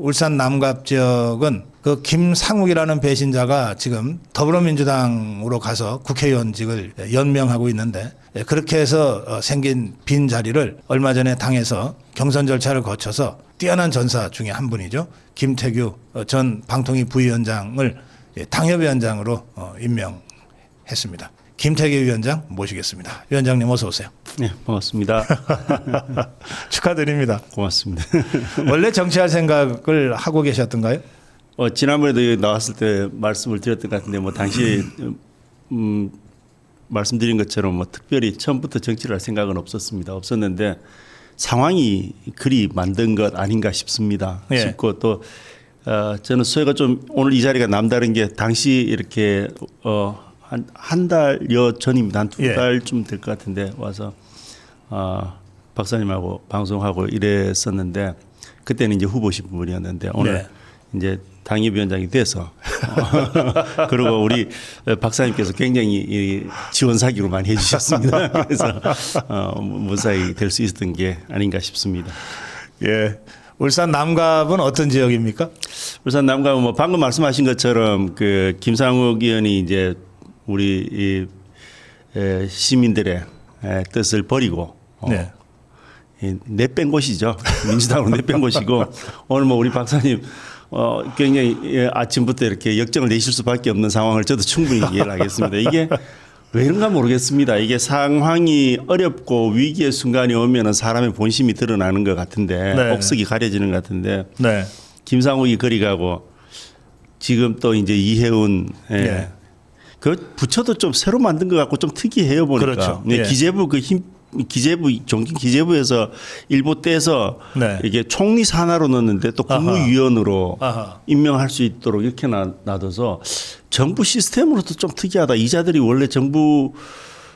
울산 남갑 지역은 그 김상욱이라는 배신자가 지금 더불어민주당으로 가서 국회의원직을 연명하고 있는데 그렇게 해서 생긴 빈 자리를 얼마 전에 당에서 경선 절차를 거쳐서 뛰어난 전사 중에 한 분이죠. 김태규 전 방통위 부위원장을 당협위원장으로 임명했습니다. 김태규 위원장 모시겠습니다. 위원장님 어서 오세요. 네, 반갑습니다. 축하드립니다. 고맙습니다. 원래 정치할 생각을 하고 계셨던가요? 지난번에도 나왔을 때 말씀을 드렸던 것 같은데 뭐 당시 말씀드린 것처럼 뭐 특별히 처음부터 정치를 할 생각은 없었는데 상황이 그리 만든 것 아닌가 싶습니다. 예. 싶고 또 저는 소회가 좀 오늘 이 자리가 남다른 게 당시 이렇게 한 달여 전입니다. 한 두 달쯤 될 것 같은데 와서 박사님하고 방송하고 이랬었는데 그때는 이제 후보신 분이었는데 오늘 이제 당협위원장이 돼서 그리고 우리 박사님께서 굉장히 지원 사기로 많이 해주셨습니다. 그래서 무사히 될 수 있었던 게 아닌가 싶습니다. 예. 울산 남갑은 어떤 지역입니까? 울산 남갑은 뭐 방금 말씀하신 것처럼 그 김상욱 의원이 이제 우리 시민들의 뜻을 버리고 내뺀 곳이죠. 민주당으로 내뺀 곳이고 오늘 뭐 우리 박사님 굉장히 아침부터 이렇게 역정을 내실 수밖에 없는 상황을 저도 충분히 이해를 하겠습니다. 이게 왜 이런가 모르겠습니다. 이게 상황이 어렵고 위기의 순간이 오면은 사람의 본심이 드러나는 것 같은데 억석이 가려지는 것 같은데 김상욱이 거리 가고 지금 또 이제 이해운 그 부처도 좀 새로 만든 것 같고 좀 특이해요 보니까. 그렇죠. 기재부 종긴 기재부에서 일부 떼서 이게 총리 산하로 넣었는데 또 국무위원으로 임명할 수 있도록 이렇게 놔둬서 정부 시스템으로도 좀 특이하다. 이자들이 원래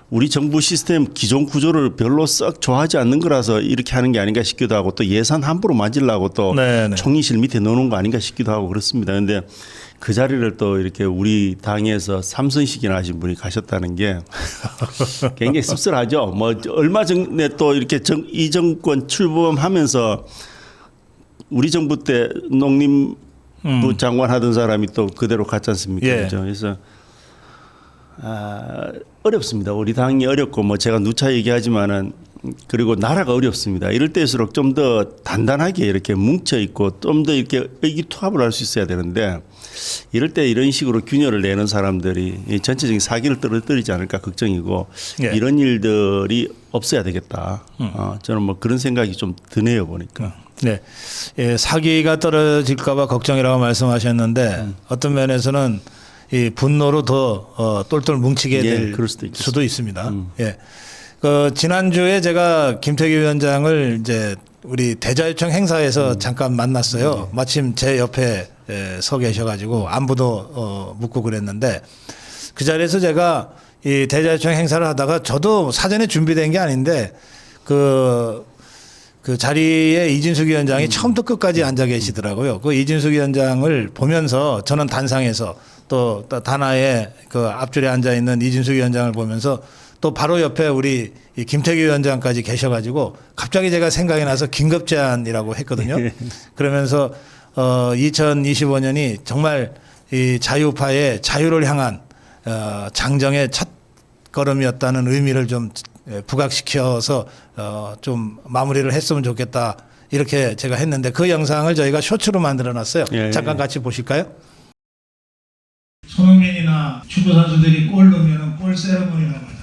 우리 정부 시스템 기존 구조를 별로 썩 좋아하지 않는 거라서 이렇게 하는 게 아닌가 싶기도 하고 또 예산 함부로 만지려고 또 총리실 밑에 넣어놓은 거 아닌가 싶기도 하고 그렇습니다. 그런데 그 자리를 또 이렇게 우리 당에서 3선씩이나 하신 분이 가셨다는 게 굉장히 씁쓸하죠. 뭐 얼마 전에 또 이렇게 이 정권 출범하면서 우리 정부 때 농림부 장관 하던 사람이 또 그대로 갔지 않습니까? 그렇죠? 그래서 어렵습니다. 우리 당이 어렵고 뭐 제가 누차 얘기하지만은 그리고 나라가 어렵습니다. 이럴 때일수록 좀 더 단단하게 이렇게 뭉쳐 있고 좀 더 이렇게 의기투합을 할 수 있어야 되는데 이럴 때 이런 식으로 균열을 내는 사람들이 전체적인 사기를 떨어뜨리지 않을까 걱정이고 이런 일들이 없어야 되겠다. 저는 뭐 그런 생각이 좀 드네요 보니까. 네, 사기가 떨어질까봐 걱정이라고 말씀하셨는데 어떤 면에서는 이 분노로 더 똘똘 뭉치게 될 수도 있습니다. 그 지난주에 제가 김태규 위원장을 이제 우리 대자유청 행사에서 잠깐 만났어요. 마침 제 옆에 서 계셔가지고 안부도 묻고 그랬는데 그 자리에서 제가 이 대자유청 행사를 하다가 저도 사전에 준비된 게 아닌데 그 자리에 이진숙 위원장이 처음부터 끝까지 앉아 계시더라고요. 그 이진숙 위원장을 보면서 저는 단상에서 또 단하에 그 앞줄에 앉아 있는 이진숙 위원장을 보면서 또 바로 옆에 우리 김태규 위원장까지 계셔가지고 갑자기 제가 생각이 나서 긴급 제안이라고 했거든요. 그러면서 2025년이 정말 이 자유파의 자유를 향한 장정의 첫 걸음이었다는 의미를 좀 부각시켜서 좀 마무리를 했으면 좋겠다 이렇게 제가 했는데 그 영상을 저희가 쇼츠로 만들어 놨어요. 잠깐 같이 보실까요? 손흥민이나 축구 선수들이 골 넣으면 골 세레모니라고 하잖아요.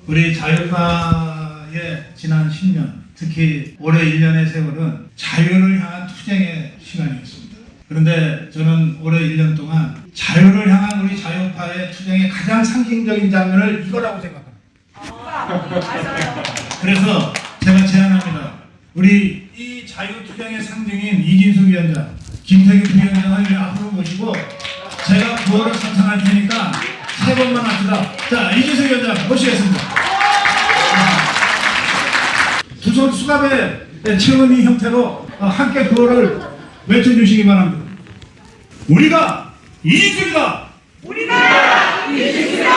우리 자유파의 지난 10년, 특히 올해 1년의 세월은 자유를 향한 투쟁의 시간이었습니다. 그런데 저는 올해 1년 동안 자유를 향한 우리 자유파의 투쟁의 가장 상징적인 장면을 이거라고 생각합니다. 그래서 제가 제안합니다. 우리 이 자유 투쟁의 상징인 이진숙 위원장, 김태규 부위원장을 앞으로 모시고 제가 구호를 선창할 테니까 세 번만 합시다. 자, 이진숙 위원장 모시겠습니다. 두 손 수갑에 채우는 형태로 함께 구호를 외쳐주시기 바랍니다. 우리가 이진숙이다. 우리가 이진숙이다.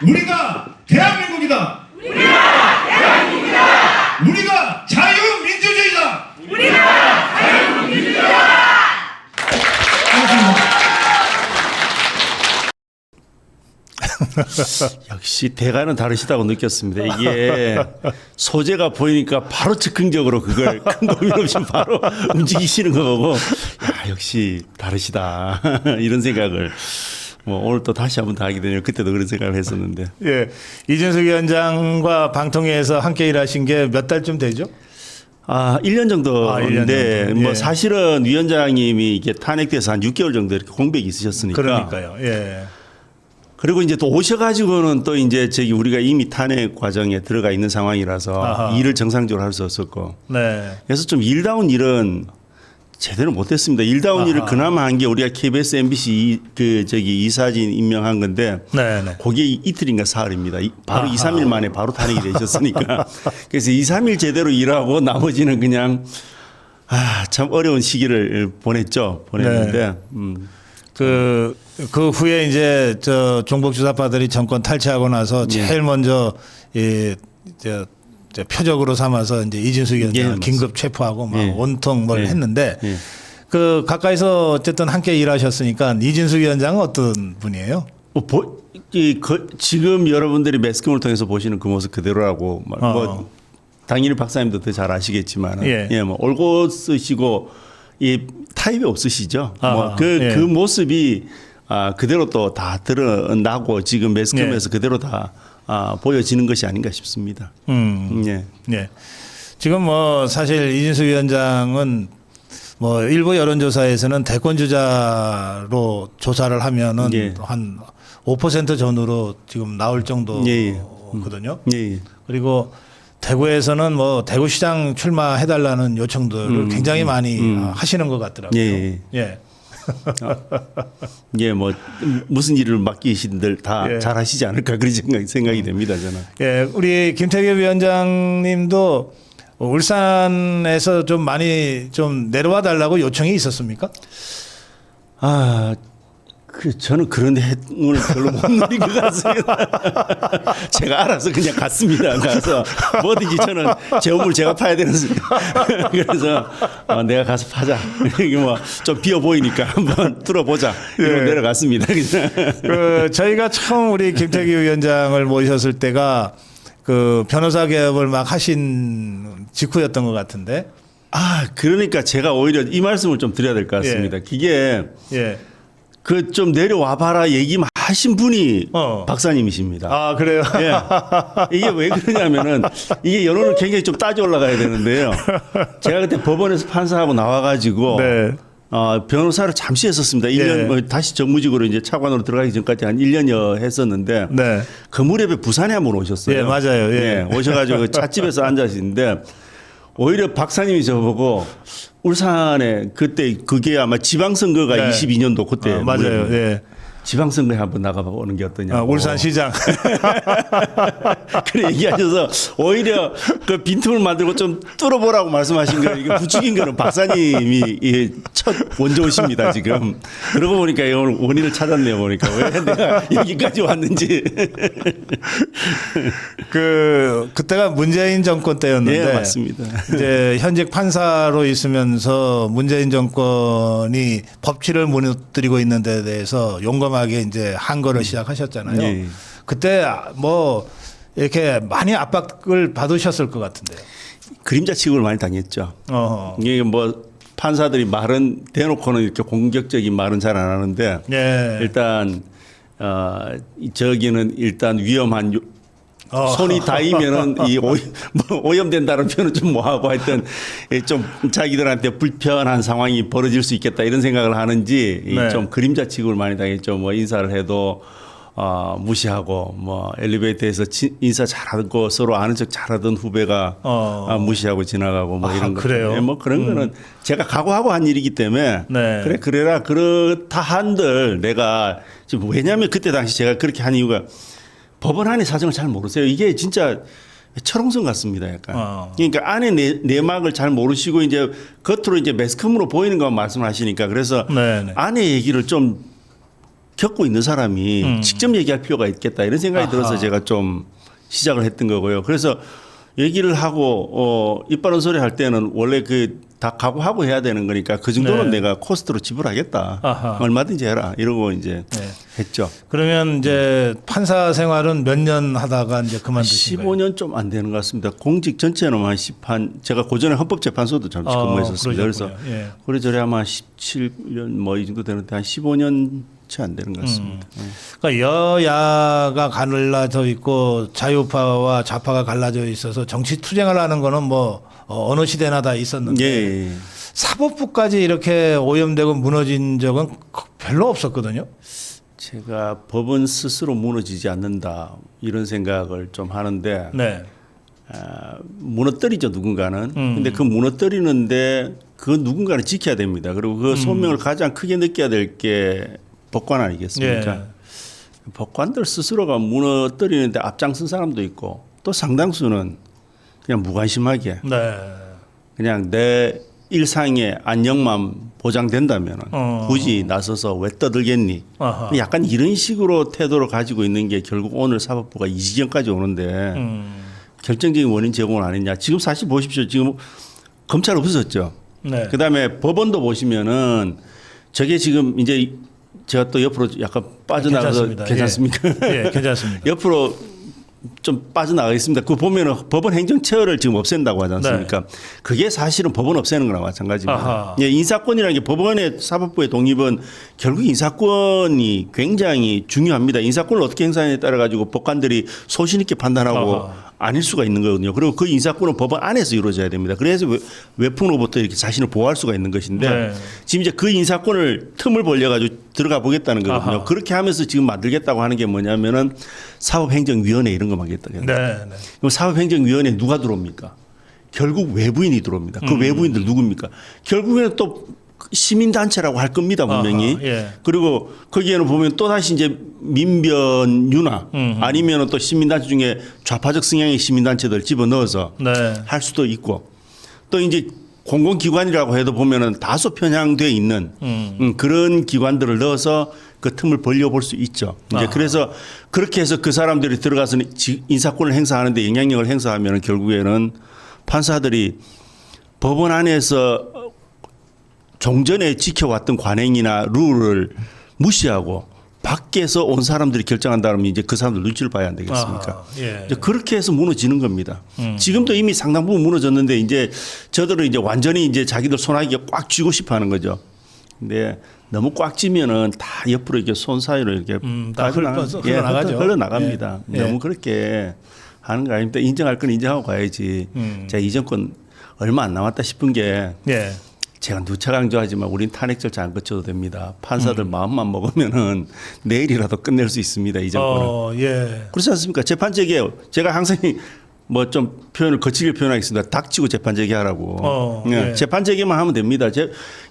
우리가 대한민국이다. 우리가 대한민국이다. 우리가 자유민주주의다. 우리가 자유민주주의다. 역시 대가는 다르시다고 느꼈습니다. 이게 소재가 보이니까 바로 즉흥적으로 그걸 큰 고민 없이 바로 움직이시는 거 보고 야, 역시 다르시다 이런 생각을 뭐 오늘 또 다시 한번 다 하게 되네요. 그때도 그런 생각을 했었는데. 예, 이준석 위원장과 방통위에서 함께 일하신 게 몇 달쯤 되죠? 1년 정도인데, 1년 정도. 뭐 예. 사실은 위원장님이 이게 탄핵돼서 한 6개월 정도 이렇게 공백이 있으셨으니까. 그러니까요. 예. 그리고 이제 또 오셔가지고는 또 이제 저기 우리가 이미 탄핵 과정에 들어가 있는 상황이라서 아하. 일을 정상적으로 할 수 없었고. 네. 그래서 좀 일다운 일은 제대로 못했습니다. 일다운 아하. 일을 그나마 한 게 우리가 KBS, MBC 그 저기 이사진 임명한 건데, 네. 그게 이틀인가 사흘입니다. 바로 아하. 2, 3일 만에 바로 탄핵이 되셨으니까. 그래서 2, 3일 제대로 일하고 나머지는 그냥 참 어려운 시기를 보냈는데. 그 후에 이제 저 종북주사파들이 정권 탈취하고 나서 제일 먼저 표적으로 삼아서 이제 이준석 위원장 긴급 체포하고 막 온통 뭘 했는데 그 가까이서 어쨌든 함께 일하셨으니까 이준석 위원장은 어떤 분이에요? 지금 여러분들이 매스컴을 통해서 보시는 그 모습 그대로라고 뭐 당연히 박사님도 더 잘 아시겠지만 뭐 올곧으시고 이 타입이 없으시죠. 그 모습이 그대로 또 다 드러나고 지금 매스컴에서 그대로 다 보여지는 것이 아닌가 싶습니다. 예. 지금 뭐 사실 이준석 위원장은 뭐 일부 여론조사에서는 대권 주자로 조사를 하면은 한 5% 전후로 지금 나올 정도거든요. 그리고 대구에서는 뭐 대구시장 출마해달라는 요청들을 굉장히 많이 하시는 것 같더라고요. 뭐 무슨 일을 맡기신들 다 잘하시지 않을까 그런 생각이 됩니다, 저는. 예, 우리 김태규 위원장님도 울산에서 좀 많이 좀 내려와 달라고 요청이 있었습니까? 저는 그런 행운을 별로 못 누린 것 같습니다. 제가 알아서 그냥 갔습니다. 가서 뭐든지 저는 제 우물 제가 파야 되는. 그래서 내가 가서 파자. 이게 뭐 좀 비어 보이니까 한번 뚫어보자. 이러고 내려갔습니다. 저희가 처음 우리 김태규 위원장을 모셨을 때가 그 변호사 개업을 막 하신 직후였던 것 같은데. 그러니까 제가 오히려 이 말씀을 좀 드려야 될 것 같습니다. 그게 그 좀 내려와 봐라 얘기만 하신 분이 박사님이십니다. 그래요? 이게 왜 그러냐면은 이게 여론을 굉장히 좀 따져 올라가야 되는데요. 제가 그때 법원에서 판사하고 나와가지고 변호사를 잠시 했었습니다. 1년 다시 정무직으로 이제 차관으로 들어가기 전까지 한 1년여 했었는데 그 무렵에 부산에 한번 오셨어요. 맞아요. 오셔가지고 찻집에서 앉아있는데 오히려 박사님이 저보고 울산에 그때 그게 아마 지방선거가 22년도 그때 맞아요. 지방선거에 한번 나가보는 게 어떠냐. 울산시장. 그래 얘기하셔서 오히려 그 빈틈을 만들고 좀 뚫어보라고 말씀하신 거 이게 부추긴 거는 박사님이 첫 원조이십니다 지금. 그러고 보니까 오늘 원인을 찾았네요 보니까 왜 내가 여기까지 왔는지. 그때가 문재인 정권 때였는데. 맞습니다. 이제 현직 판사로 있으면서 문재인 정권이 법치를 무너뜨리고 있는 데 대해서 용감하게 이제 항거를 시작하셨잖아요. 그때 뭐 이렇게 많이 압박을 받으셨을 것 같은데요. 그림자 취급을 많이 당했죠. 이게 뭐 판사들이 말은 대놓고는 이렇게 공격적인 말은 잘 안 하는데 일단 저기는 일단 위험한 손이 닿으면은 이 오염된다는 표현은 좀 뭐하고 하여튼 좀 자기들한테 불편한 상황이 벌어질 수 있겠다 이런 생각을 하는지 좀 그림자 취급을 많이 당했죠. 뭐 인사를 해도 무시하고 뭐 엘리베이터에서 인사 잘하고 서로 아는 척 잘하던 후배가 무시하고 지나가고 뭐 이런 거. 그래요? 뭐 그런 거는 제가 각오하고 한 일이기 때문에 그래라 그렇다 한들 내가 지금 왜냐하면 그때 당시 제가 그렇게 한 이유가 법원 안의 사정을 잘 모르세요. 이게 진짜 철옹성 같습니다. 약간. 그러니까 안에 내막을 잘 모르시고 이제 겉으로 이제 매스컴으로 보이는 것만 말씀하시니까 그래서 안에 얘기를 좀 겪고 있는 사람이 직접 얘기할 필요가 있겠다 이런 생각이 들어서 제가 좀 시작을 했던 거고요. 그래서 얘기를 하고 이빨은 소리 할 때는 원래 그 다 각오하고 해야 되는 거니까 그 정도는 네. 내가 코스트로 지불하겠다. 아하. 얼마든지 해라. 이러고 이제 네. 했죠. 그러면 이제 판사 생활은 몇 년 하다가 이제 그만두신 거예요? 15년 좀 안 되는 것 같습니다. 공직 전체는 제가 고전에 헌법재판소도 잠시 근무했었습니다. 그래서 예. 그래저래 아마 17년 뭐 이 정도 되는데 한 15년 채 안 되는 것 같습니다. 그러니까 여야가 갈라져 있고 자유파와 좌파가 갈라져 있어서 정치 투쟁을 하는 거는 뭐 어느 시대나 다 있었는데 예. 사법부까지 이렇게 오염되고 무너진 적은 별로 없었거든요. 제가 법은 스스로 무너지지 않는다 이런 생각을 좀 하는데 네. 무너뜨리죠 누군가는. 근데 그 무너뜨리는데 그 누군가는 지켜야 됩니다. 그리고 그 소명을 가장 크게 느껴야 될 게 법관 아니겠습니까? 예. 법관들 스스로가 무너뜨리는데 앞장선 사람도 있고 또 상당수는 그냥 무관심하게 네. 그냥 내 일상의 안녕만 보장된다면 굳이 나서서 왜 떠들겠니? 아하. 약간 이런 식으로 태도를 가지고 있는 게 결국 오늘 사법부가 이 지경까지 오는데 결정적인 원인 제공은 아니냐. 지금 사실 보십시오. 지금 검찰 없어졌죠. 네. 그다음에 법원도 보시면은 저게 지금 이제 제가 또 옆으로 약간 빠져나가서 괜찮습니까? 예, 괜찮습니다. 옆으로 좀 빠져나가겠습니다. 그 보면은 법원 행정처를 지금 없앤다고 하지 않습니까? 네. 그게 사실은 법원 없애는 거나 마찬가지입니다. 예, 인사권이라는 게 법원의 사법부의 독립은 결국 인사권이 굉장히 중요합니다. 인사권을 어떻게 행사하느냐에 따라 가지고 법관들이 소신 있게 판단하고 아닐 수가 있는 거거든요. 그리고 그 인사권은 법원 안에서 이루어져야 됩니다. 그래서 외풍으로부터 이렇게 자신을 보호할 수가 있는 것인데 네. 지금 이제 그 인사권을 틈을 벌려가지고 들어가 보겠다는 거거든요. 아하. 그렇게 하면서 지금 만들겠다고 하는 게 뭐냐면은 사법행정위원회 이런 거 만들겠다. 네. 네. 그럼 사법행정위원회 누가 들어옵니까? 결국 외부인이 들어옵니다. 그 외부인들 누굽니까? 결국에는 또 시민단체라고 할 겁니다, 분명히. 아하, 예. 그리고 거기에는 보면 또 다시 이제 민변유나 아니면 또 시민단체 중에 좌파적 성향의 시민단체들 집어넣어서 네. 할 수도 있고 또 이제 공공기관이라고 해도 보면은 다소 편향되어 있는 그런 기관들을 넣어서 그 틈을 벌려볼 수 있죠. 이제 아하. 그래서 그렇게 해서 그 사람들이 들어가서 인사권을 행사하는데 영향력을 행사하면 결국에는 판사들이 법원 안에서 종전에 지켜왔던 관행이나 룰을 무시하고 밖에서 온 사람들이 결정한다면 이제 그 사람들 눈치를 봐야 안 되겠습니까? 아하, 예. 이제 그렇게 해서 무너지는 겁니다. 지금도 이미 상당 부분 무너졌는데 이제 저들은 이제 완전히 이제 자기들 손아귀에 꽉 쥐고 싶어 하는 거죠. 근데 너무 꽉 쥐면은 다 옆으로 이렇게 손 사이로 이렇게 다 흘러나가죠. 흘러나갑니다. 예. 너무 그렇게 하는 거 아닙니다. 인정할 건 인정하고 가야지. 제가 이 정권 얼마 안 남았다 싶은 게 예. 제가 누차 강조하지만 우린 탄핵 절차 안 거쳐도 됩니다. 판사들 마음만 먹으면은 내일이라도 끝낼 수 있습니다. 이 정권은. 예. 그렇지 않습니까? 재판제기예요. 제가 항상 뭐 좀 표현을 거칠게 표현하겠습니다. 닥치고 재판제기 하라고. 예. 재판제기만 하면 됩니다.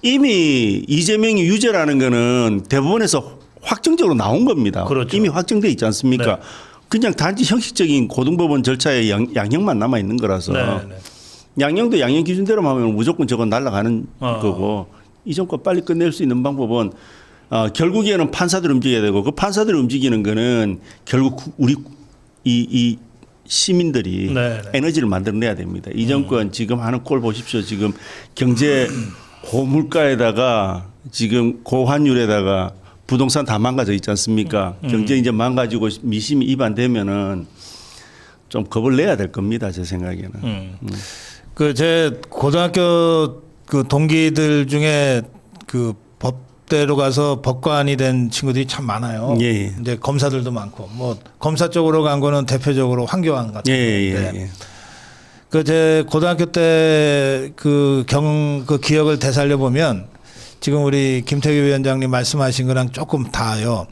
이미 이재명이 유죄라는 거는 대법원에서 확정적으로 나온 겁니다. 그렇죠. 이미 확정돼 있지 않습니까? 네. 그냥 단지 형식적인 고등법원 절차의 양형만 남아 있는 거라서. 네. 네. 양형도 양형 기준대로 하면 무조건 저건 날아가는 거고 이 정권 빨리 끝낼 수 있는 방법은 결국에는 판사들 움직여야 되고 그 판사들 움직이는 거는 결국 우리 이 시민들이 네. 에너지를 만들어내야 됩니다. 이 정권 지금 하는 꼴 보십시오. 지금 경제 고물가에다가 지금 고환율에다가 부동산 다 망가져 있지 않습니까? 경제 이제 망가지고 미심이 입안되면은 좀 겁을 내야 될 겁니다. 제 생각에는. 그 제 고등학교 그 동기들 중에 그 법대로 가서 법관이 된 친구들이 참 많아요. 예. 이제 검사들도 많고 뭐 검사 쪽으로 간 거는 대표적으로 황교안 같은 예. 건데. 그 제 고등학교 때 그 기억을 되살려 보면 지금 우리 김태규 위원장님 말씀하신 거랑 조금 다요.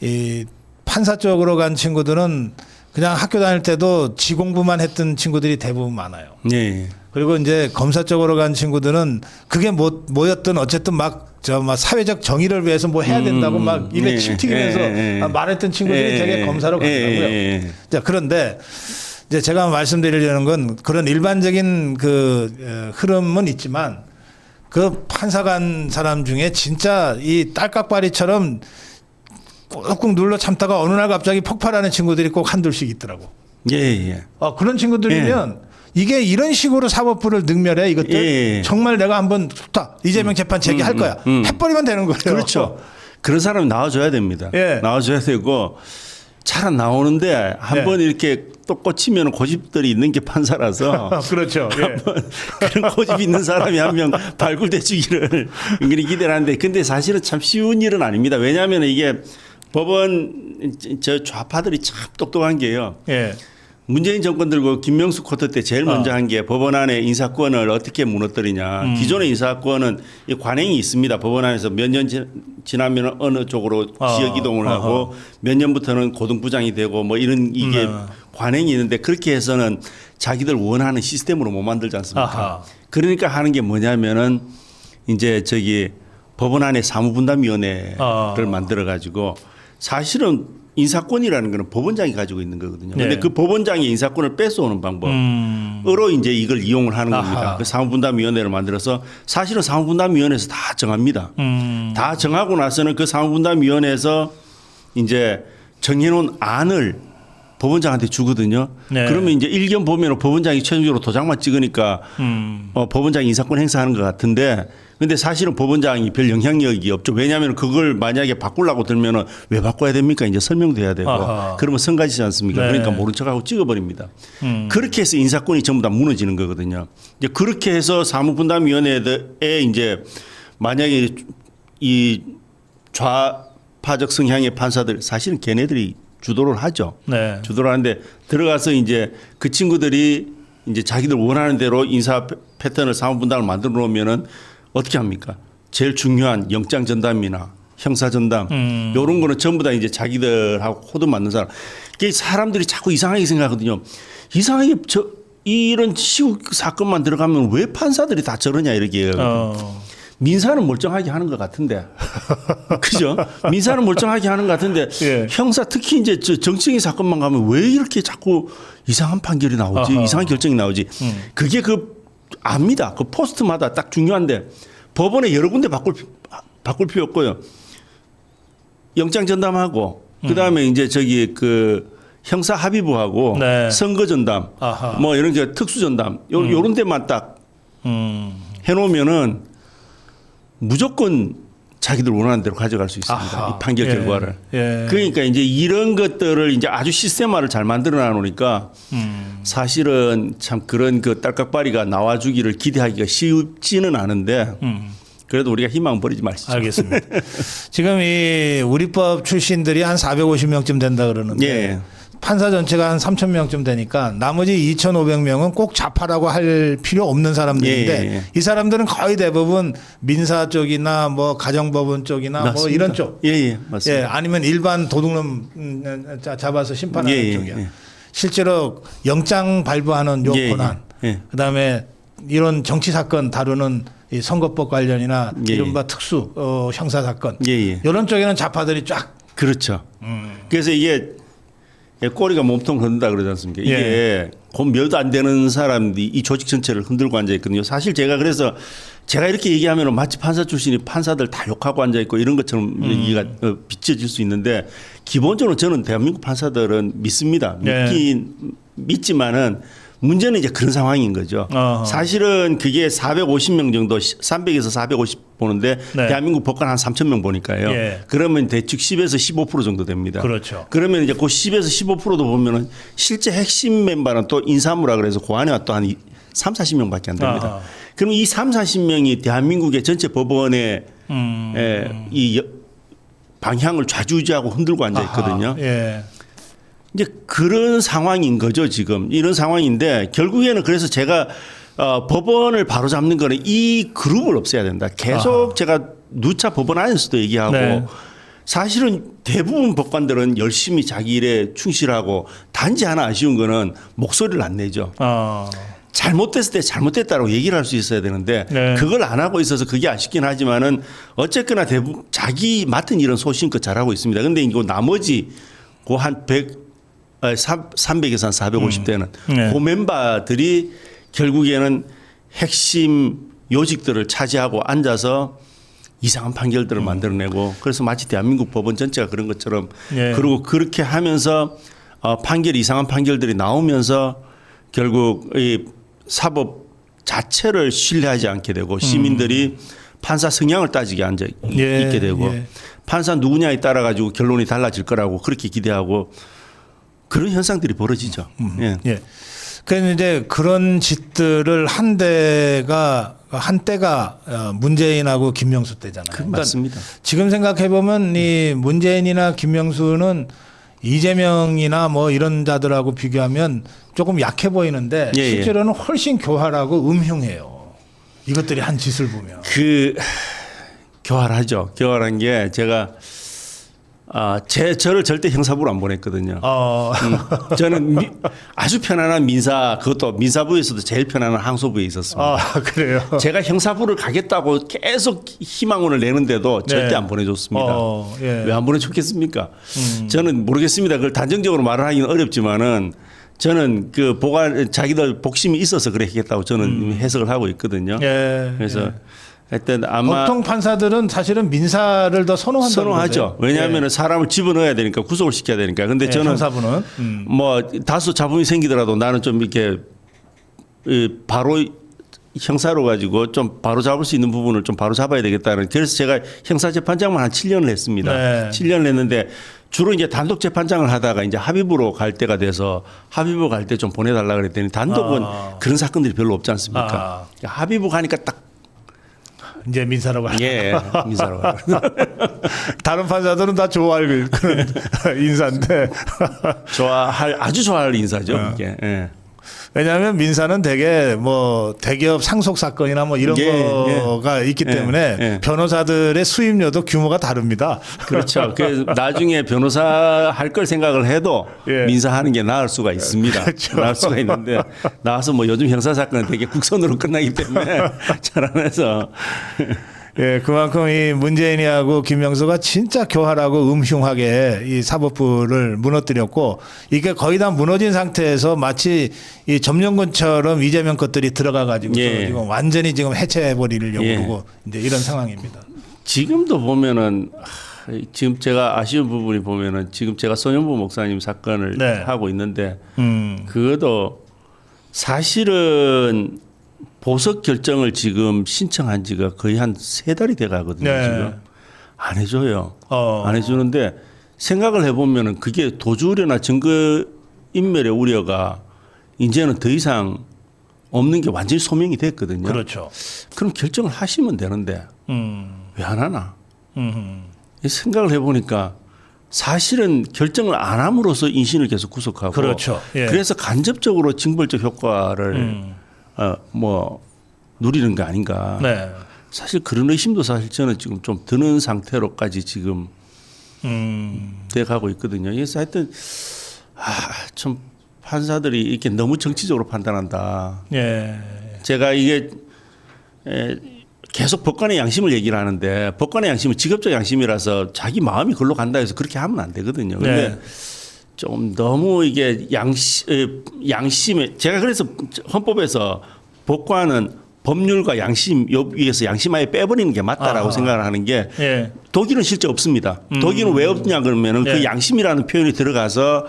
이 판사 쪽으로 간 친구들은 그냥 학교 다닐 때도 지 공부만 했던 친구들이 대부분 많아요. 네. 그리고 이제 검사 쪽으로 간 친구들은 그게 뭐였든 어쨌든 막 사회적 정의를 위해서 뭐 해야 된다고 막 입에 침 튀기면서 말했던 친구들이 되게 검사로 가더라고요. 자, 그런데 이제 제가 말씀드리려는 건 그런 일반적인 그 흐름은 있지만 그 판사 간 사람 중에 진짜 이 딸깍바리처럼 꾹꾹 눌러 참다가 어느 날 갑자기 폭발하는 친구들이 꼭 한둘씩 있더라고. 예. 그런 친구들이면 이게 이런 식으로 사법부를 능멸해 이것들 정말 내가 한번 좋다 이재명 재판 제기할 거야 해버리면 되는 거예요. 그렇죠. 그런 사람이 나와줘야 됩니다. 나와줘야 되고 잘 안 나오는데 한번 이렇게 또 꽂히면 고집들이 있는 게 판사라서 그렇죠. 한번 그런 고집 있는 사람이 한 명 발굴돼주기를 은근히 기대를 하는데 근데 사실은 참 쉬운 일은 아닙니다. 왜냐하면 이게 법원 저 좌파들이 참 똑똑한 게요. 문재인 정권 들고 김명수 코트 때 제일 먼저 한 게 법원 안에 인사권을 어떻게 무너뜨리냐. 기존의 인사권은 관행이 있습니다. 법원 안에서 몇 년 지나면 어느 쪽으로 지역 이동을 하고 몇 년부터는 고등부장이 되고 뭐 이런 이게 관행이 있는데 그렇게 해서는 자기들 원하는 시스템으로 못 만들지 않습니까? 그러니까 하는 게 뭐냐면은 이제 저기 법원 안에 사무분담위원회를 만들어 가지고 사실은 인사권이라는 거는 법원장이 가지고 있는 거거든요. 그런데 그 법원장이 인사권을 뺏어오는 방법으로 이제 이걸 이용을 하는 겁니다. 그 사무분담위원회를 만들어서 사실은 사무분담위원회에서 다 정합니다. 다 정하고 나서는 그 사무분담위원회에서 이제 정해놓은 안을 법원장한테 주거든요. 그러면 이제 일견 보면 법원장이 최종적으로 도장만 찍으니까 법원장이 인사권 행사하는 것 같은데 근데 사실은 법원장이 별 영향력이 없죠. 왜냐하면 그걸 만약에 바꾸려고 들면은 왜 바꿔야 됩니까? 이제 설명도 해야 되고 그러면 성가지지 않습니까? 그러니까 모른 척하고 찍어버립니다. 그렇게 해서 인사권이 전부 다 무너지는 거거든요. 이제 그렇게 해서 사무분담위원회에 이제 만약에 이 좌파적 성향의 판사들 사실은 걔네들이 주도를 하죠. 주도를 하는데 들어가서 이제 그 친구들이 이제 자기들 원하는 대로 인사 패턴을 사무분담을 만들어 놓으면은 어떻게 합니까? 제일 중요한 영장 전담이나 형사 전담 이런 거는 전부 다 이제 자기들하고 코드 맞는 사람. 이게 사람들이 자꾸 이상하게 생각하거든요. 이상하게 이런 시국 사건만 들어가면 왜 판사들이 다 저러냐 이렇게. 민사는 멀쩡하게 하는 것 같은데, 그죠? 민사는 멀쩡하게 하는 것 같은데 형사 특히 이제 정치적인 사건만 가면 왜 이렇게 자꾸 이상한 판결이 나오지, 이상한 결정이 나오지? 그게 압니다. 그 포스트마다 딱 중요한데 법원에 여러 군데 바꿀 필요 없고요. 영장 전담하고 그 다음에 이제 저기 그 형사 합의부하고 선거 전담, 뭐 이런 게 특수 전담, 요런 데만 딱 해놓으면은. 무조건 자기들 원하는 대로 가져갈 수 있습니다. 이 판결 결과를. 그러니까 이제 이런 것들을 이제 아주 시스템화를 잘 만들어 놓으니까 사실은 참 그런 그 딸깍바리가 나와주기를 기대하기가 쉽지는 않은데 그래도 우리가 희망 버리지 마시죠. 알겠습니다. 지금 이 우리법 출신들이 한 450명쯤 된다 그러는데 판사 전체가 한 3,000명쯤 되니까 나머지 2,500명은 꼭 좌파라고 할 필요 없는 사람들인데 이 사람들은 거의 대부분 민사 쪽이나 뭐 가정법원 쪽이나 맞습니다. 뭐 이런 쪽. 맞습니다. 아니면 일반 도둑놈 잡아서 심판하는 쪽이야. 실제로 영장 발부하는 요 권한. 그다음에 이런 정치 사건 다루는 이 선거법 관련이나 이른바 특수 형사 사건. 이런 쪽에는 좌파들이 쫙. 그렇죠. 그래서 이게 꼬리가 몸통 흔든다 그러지 않습니까? 이게 몇 안 되는 사람들이 이 조직 전체를 흔들고 앉아 있거든요. 사실 제가 이렇게 얘기하면 마치 판사 출신이 판사들 다 욕하고 앉아 있고 이런 것처럼 얘기가 비춰질 수 있는데 기본적으로 저는 대한민국 판사들은 믿습니다. 믿지만은 문제는 이제 그런 상황인 거죠. 사실은 그게 450명 정도 300에서 450 보는데 대한민국 법관 한 3,000명 보니까요. 그러면 대충 10에서 15% 정도 됩니다. 그렇죠. 그러면 이제 그 10에서 15%도 보면은 실제 핵심 멤버는 또 인사무라 그래서 그 안에 또 한 3, 40명밖에 안 됩니다. 그럼 이 3, 40명이 대한민국의 전체 법원의 이 방향을 좌지우지하고 흔들고 앉아 있거든요. 이제 그런 상황인 거죠, 지금. 이런 상황인데 결국에는 그래서 제가 법원을 바로잡는 거는 이 그룹을 없애야 된다. 계속 제가 누차 법원 안에서도 얘기하고 사실은 대부분 법관들은 열심히 자기 일에 충실하고 단지 하나 아쉬운 거는 목소리를 안 내죠. 잘못됐을 때 잘못됐다고 얘기를 할 수 있어야 되는데 그걸 안 하고 있어서 그게 아쉽긴 하지만은 어쨌거나 대부분 자기 맡은 일은 소신껏 잘하고 있습니다. 근데 이거 나머지 그 한 300에서 한 450대는 그 멤버들이 결국에는 핵심 요직들을 차지하고 앉아서 이상한 판결들을 만들어내고 그래서 마치 대한민국 법원 전체가 그런 것처럼 그리고 그렇게 하면서 판결이 이상한 판결들이 나오면서 결국 이 사법 자체를 신뢰하지 않게 되고 시민들이 판사 성향을 따지게 앉아 있게 되고 판사 누구냐에 따라 가지고 결론이 달라질 거라고 그렇게 기대하고 그런 현상들이 벌어지죠. 예. 그래서 이제 그런 짓들을 한때가 문재인하고 김명수 때잖아요. 그러니까 맞습니다. 지금 생각해 보면 이 문재인이나 김명수는 이재명이나 뭐 이런 자들하고 비교하면 조금 약해 보이는데 실제로는 훨씬 교활하고 음흉해요. 이것들이 한 짓을 보면. 교활하죠. 교활한 게 제가 저를 절대 형사부로 안 보냈거든요. 저는 아주 편안한 그것도 민사부에서도 제일 편안한 항소부에 있었습니다. 그래요? 제가 형사부를 가겠다고 계속 희망원을 내는데도 절대 안 보내줬습니다. 왜 안 보내줬겠습니까? 저는 모르겠습니다. 그걸 단정적으로 말을 하기는 어렵지만은 저는 자기들 복심이 있어서 그래 했겠다고 저는 해석을 하고 있거든요. 그래서 하여튼 아마 보통 판사들은 사실은 민사를 더 선호하죠. 왜냐하면 사람을 집어넣어야 되니까 구속을 시켜야 되니까. 근데 저는 형사부는 뭐 다소 잡음이 생기더라도 나는 좀 이렇게 바로 형사로 가지고 좀 바로 잡을 수 있는 부분을 좀 바로 잡아야 되겠다는. 그래서 제가 형사재판장만 한 7년을 했습니다. 7년을 했는데 주로 이제 단독 재판장을 하다가 이제 합의부로 갈 때가 돼서 합의부 갈 때 좀 보내달라 그랬더니 단독은 그런 사건들이 별로 없지 않습니까? 합의부 가니까 딱 이제 민사로 가. 민사로 가. 다른 판사들은 다 좋아할 그런 인사인데. 아주 좋아할 인사죠. 이게. 왜냐하면 민사는 되게 뭐 대기업 상속 사건이나 뭐 이런 거가 있기 때문에 변호사들의 수임료도 규모가 다릅니다. 그렇죠. 그래서 나중에 변호사 할 걸 생각을 해도 민사하는 게 나을 수가 있습니다. 그렇죠. 나을 수가 있는데 나와서 뭐 요즘 형사 사건은 되게 국선으로 끝나기 때문에 잘 안 해서. 그만큼 이 문재인이하고 김명수가 진짜 교활하고 음흉하게 이 사법부를 무너뜨렸고 이게 거의 다 무너진 상태에서 마치 이 점령군처럼 이재명 것들이 들어가 가지고 지금 완전히 지금 해체해 버리려고 그러고 이제 이런 상황입니다. 지금도 보면은 지금 제가 아쉬운 부분이 보면은 지금 제가 손영보 목사님 사건을 하고 있는데 그것도 사실은 보석 결정을 지금 신청한 지가 거의 한 3달이 돼 가거든요. 지금 안 해줘요. 안 해주는데 생각을 해보면은 그게 도주 우려나 증거 인멸의 우려가 이제는 더 이상 없는 게 완전히 소명이 됐거든요. 그렇죠. 그럼 결정을 하시면 되는데 왜 안 하나? 생각을 해보니까 사실은 결정을 안 함으로써 인신을 계속 구속하고 그렇죠. 그래서 간접적으로 징벌적 효과를 누리는 거 아닌가. 사실 그런 의심도 사실 저는 지금 좀 드는 상태로까지 지금 돼가고 있거든요. 그래서 하여튼 좀 판사들이 이렇게 너무 정치적으로 판단한다. 제가 이게 계속 법관의 양심을 얘기를 하는데 법관의 양심은 직업적 양심이라서 자기 마음이 글로 간다 해서 그렇게 하면 안 되거든요. 근데 좀 너무 이게 양심에 제가 그래서 헌법에서 법관은 법률과 양심 위에서 양심 아예 빼버리는 게 맞다라고 생각을 하는 게 독일은 실제 없습니다. 독일은 왜 없냐 그러면은 그 양심이라는 표현이 들어가서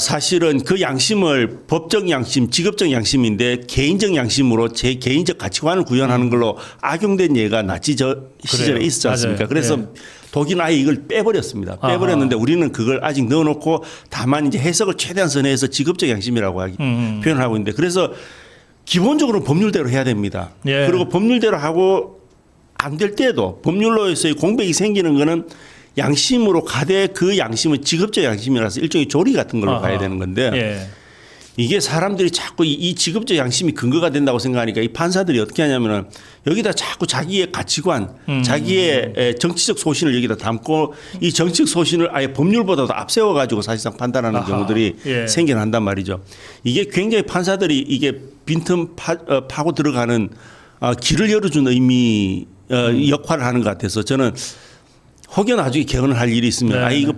사실은 그 양심을 법적 양심, 직업적 양심인데 개인적 양심으로 제 개인적 가치관을 구현하는 걸로 악용된 예가 나치 시절에 있었지 않습니까? 그래서 독일은 아예 이걸 빼버렸습니다. 빼버렸는데 우리는 그걸 아직 넣어놓고 다만 이제 해석을 최대한 선회해서 직업적 양심이라고 표현을 하고 있는데 그래서 기본적으로 법률대로 해야 됩니다. 그리고 법률대로 하고 안 될 때도 법률로서의 공백이 생기는 거는 양심으로 가되 그 양심은 직업적 양심이라서 일종의 조리 같은 걸로 가야 되는 건데 이게 사람들이 자꾸 이 직업적 양심이 근거가 된다고 생각하니까 이 판사들이 어떻게 하냐면은 여기다 자꾸 자기의 가치관, 자기의 정치적 소신을 여기다 담고 이 정치적 소신을 아예 법률보다도 앞세워 가지고 사실상 판단하는 경우들이 생겨난단 말이죠. 이게 굉장히 판사들이 이게 빈틈 파고 들어가는 길을 열어주는 의미 역할을 하는 것 같아서 저는 혹여 나중에 개헌을 할 일이 있으면 이거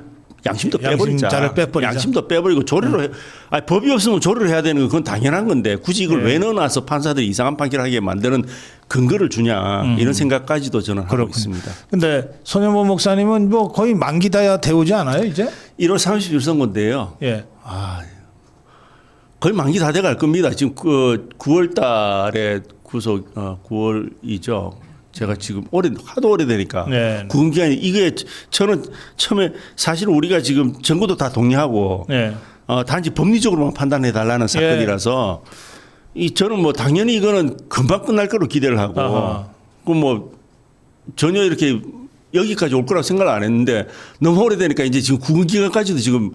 양심도 빼버리자. 양심도 빼버리고 조례로 법이 없으면 조례를 해야 되는 건 그건 당연한 건데 굳이 이걸 왜 넣어놔서 판사들이 이상한 판결을 하게 만드는 근거를 주냐 이런 생각까지도 저는 하고 그렇군요. 있습니다. 근데 손현보 목사님은 뭐 거의 만기 다 되오지 않아요 이제? 1월 30일 선거인데요. 예. 거의 만기 다 돼갈 겁니다. 지금 그 9월 달에 구속 9월이죠. 제가 지금 하도 오래되니까 네. 구금 기간이 이게 저는 처음에 사실 우리가 지금 정부도 다 동의하고 네. 단지 법리적으로만 판단해 달라는 사건이라서 저는 뭐 당연히 이거는 금방 끝날 거로 기대를 하고 그 뭐 전혀 이렇게 여기까지 올 거라고 생각을 안 했는데 너무 오래되니까 이제 지금 구금 기간까지도 지금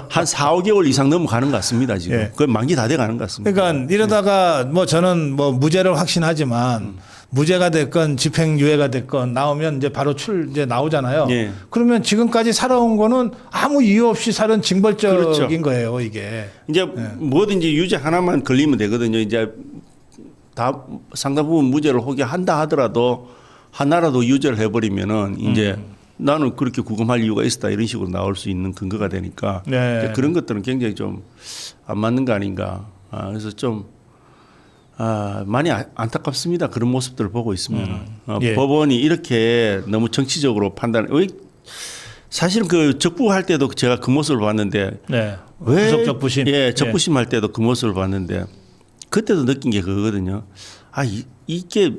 한 4, 5개월 이상 넘어가는 것 같습니다. 지금 예. 그 만기 다 돼가는 것 같습니다. 그러니까 이러다가 뭐 저는 뭐 무죄를 확신하지만 무죄가 됐건 집행유예가 됐건 나오면 이제 바로 이제 나오잖아요. 예. 그러면 지금까지 살아온 거는 아무 이유 없이 살은 징벌적인 그렇죠. 거예요, 이게. 이제 뭐든지 유죄 하나만 걸리면 되거든요. 이제 다 상당 부분 무죄를 호기한다 하더라도 하나라도 유죄를 해버리면은 이제 나는 그렇게 구금할 이유가 있었다 이런 식으로 나올 수 있는 근거가 되니까 네. 그런 것들은 굉장히 좀 안 맞는 거 아닌가. 그래서 좀 많이 안타깝습니다. 그런 모습들을 보고 있으면 예. 법원이 이렇게 너무 정치적으로 사실은 그 적부할 때도 제가 그 모습을 봤는데 네. 왜 구속 적부심. 예, 적부심 할 때도 그 모습을 봤는데 그때도 느낀 게 그거거든요. 이게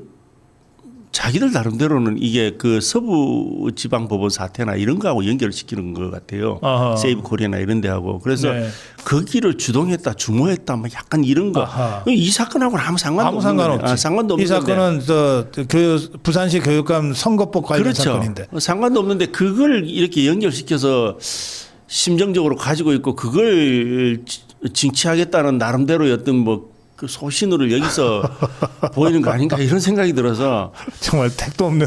자기들 나름대로는 이게 그 서부지방법원 사태나 이런 거하고 연결을 시키는 것 같아요. 세이브 코리아나 이런 데하고. 그래서 네. 거기를 주동했다, 주모했다, 뭐 약간 이런 거. 이 사건하고는 아무 상관없지. 상관도 없는데. 이 사건은 부산시 교육감 선거법 관련 그렇죠. 사건인데. 상관도 없는데 그걸 이렇게 연결시켜서 심정적으로 가지고 있고 그걸 징치하겠다는 나름대로의 어떤 그 소신으로 여기서 보이는 거 아닌가 이런 생각이 들어서 정말 택도 없는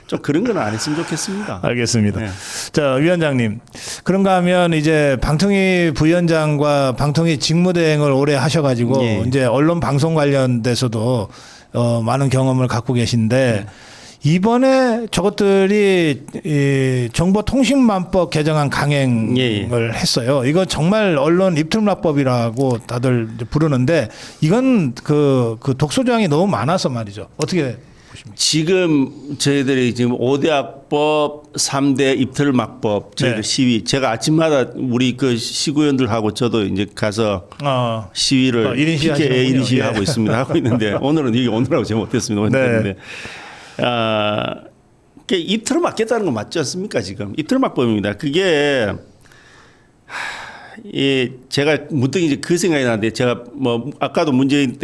좀 그런 건 안 했으면 좋겠습니다. 알겠습니다. 네. 자, 위원장님. 그런가 하면 이제 방통위 부위원장과 방통위 직무대행을 오래 하셔가지고 예. 이제 언론 방송 관련돼서도 많은 경험을 갖고 계신데 이번에 저것들이 이 정보통신망법 개정안 강행을 했어요. 이거 정말 언론 입틀막법이라고 다들 이제 부르는데 이건 그 독소조항이 너무 많아서 말이죠. 어떻게 보십니까? 지금 저희들이 지금 5대 악법, 3대 입틀막법 저희들 시위 제가 아침마다 우리 그 시구위원들하고 저도 이제 가서 시위를 1인 시위 하고 있습니다. 하고 있는데 오늘은 이게 오늘하고 제가 못했습니다. 네. 입틀을 막겠다는 거 맞지 않습니까? 지금 입틀막법입니다. 그게 제가 문득 이제 그 생각이 나는데 제가 뭐 아까도 문재인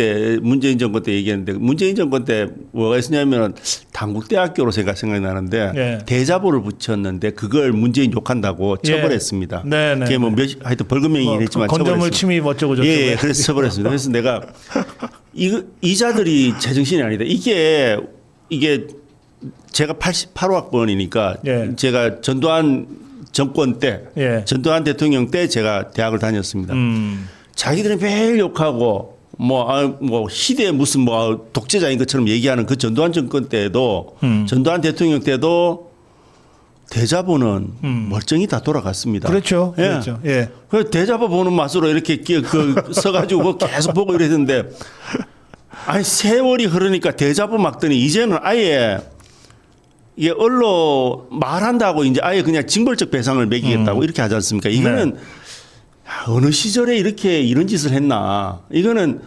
정권 때 얘기했는데 문재인 정권 때 뭐가 있었냐면 당국대학교로 제가 생각이 나는데 대자보를 붙였는데 그걸 문재인 욕한다고 처벌했습니다. 그게 뭐 하여튼 벌금형이긴 했지만 건조물 침입 어쩌고 저쩌고. 예, 그래서 처벌했습니다. 그래서 내가 이자들이 제정신이 아니다. 이게 제가 88호학번이니까 제가 전두환 정권 때 전두환 대통령 때 제가 대학을 다녔습니다. 자기들이 매일 욕하고 뭐 희대 무슨 뭐 독재자인 것처럼 얘기하는 그 전두환 정권 때도 전두환 대통령 때도 대자보는 멀쩡히 다 돌아갔습니다. 그렇죠. 그렇죠. 예. 그 대자보 보는 맛으로 이렇게 서가지고 계속 보고 이랬는데 세월이 흐르니까 대자보 막더니 이제는 아예 이게 언론 말한다고 이제 아예 그냥 징벌적 배상을 매기겠다고 이렇게 하지 않습니까? 이거는 어느 시절에 이렇게 이런 짓을 했나? 이거는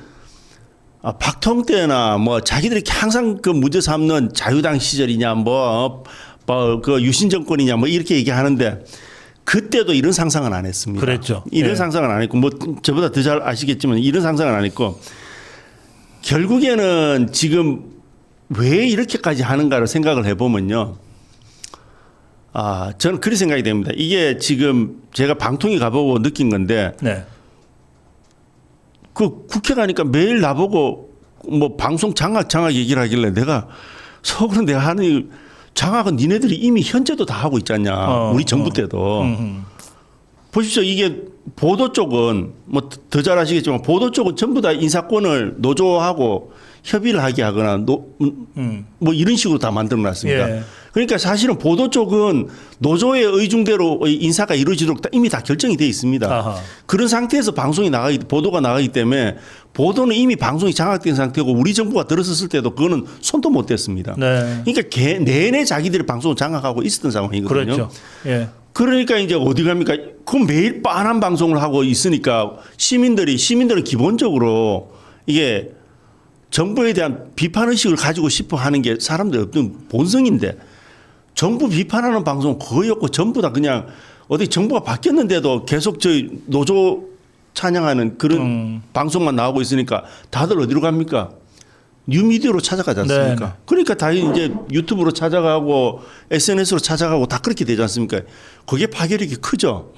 박통 때나 뭐 자기들이 항상 그 문제 삼는 자유당 시절이냐 그 유신 정권이냐 뭐 이렇게 얘기하는데 그때도 이런 상상은 안 했습니다. 그랬죠. 이런 상상은 안 했고 뭐 저보다 더 잘 아시겠지만 이런 상상은 안 했고 결국에는 지금 왜 이렇게까지 하는가를 생각을 해보면요. 저는 그렇게 생각이 됩니다. 이게 지금 제가 방통위 가보고 느낀 건데 그 국회 가니까 매일 나보고 뭐 방송 장악 얘기를 하길래 내가 속으로 내가 하는 장악은 니네들이 이미 현재도 다 하고 있잖냐. 우리 정부 때도. 보십시오. 이게 보도 쪽은 뭐 더 잘 아시겠지만 보도 쪽은 전부 다 인사권을 노조하고 협의를 하게 하거나 뭐 이런 식으로 다 만들어 놨습니다. 예. 그러니까 사실은 보도 쪽은 노조의 의중대로 인사가 이루어지도록 이미 다 결정이 되어 있습니다. 아하. 그런 상태에서 보도가 나가기 때문에 보도는 이미 방송이 장악된 상태고 우리 정부가 들어섰을 때도 그거는 손도 못 댔습니다. 네. 그러니까 내내 자기들이 방송을 장악하고 있었던 상황이거든요. 그렇죠. 예. 그러니까 이제 어디 갑니까? 그 매일 빤한 방송을 하고 있으니까 시민들은 기본적으로 이게 정부에 대한 비판 의식을 가지고 싶어 하는 게 사람들의 어떤 본성인데 정부 비판하는 방송은 거의 없고 전부 다 그냥 어디 정부가 바뀌었는데도 계속 저희 노조 찬양하는 그런 방송만 나오고 있으니까 다들 어디로 갑니까? 뉴미디어로 찾아가지 않습니까? 네. 그러니까 다 이제 유튜브로 찾아가고 SNS로 찾아가고 다 그렇게 되지 않습니까? 그게 파괴력이 크죠.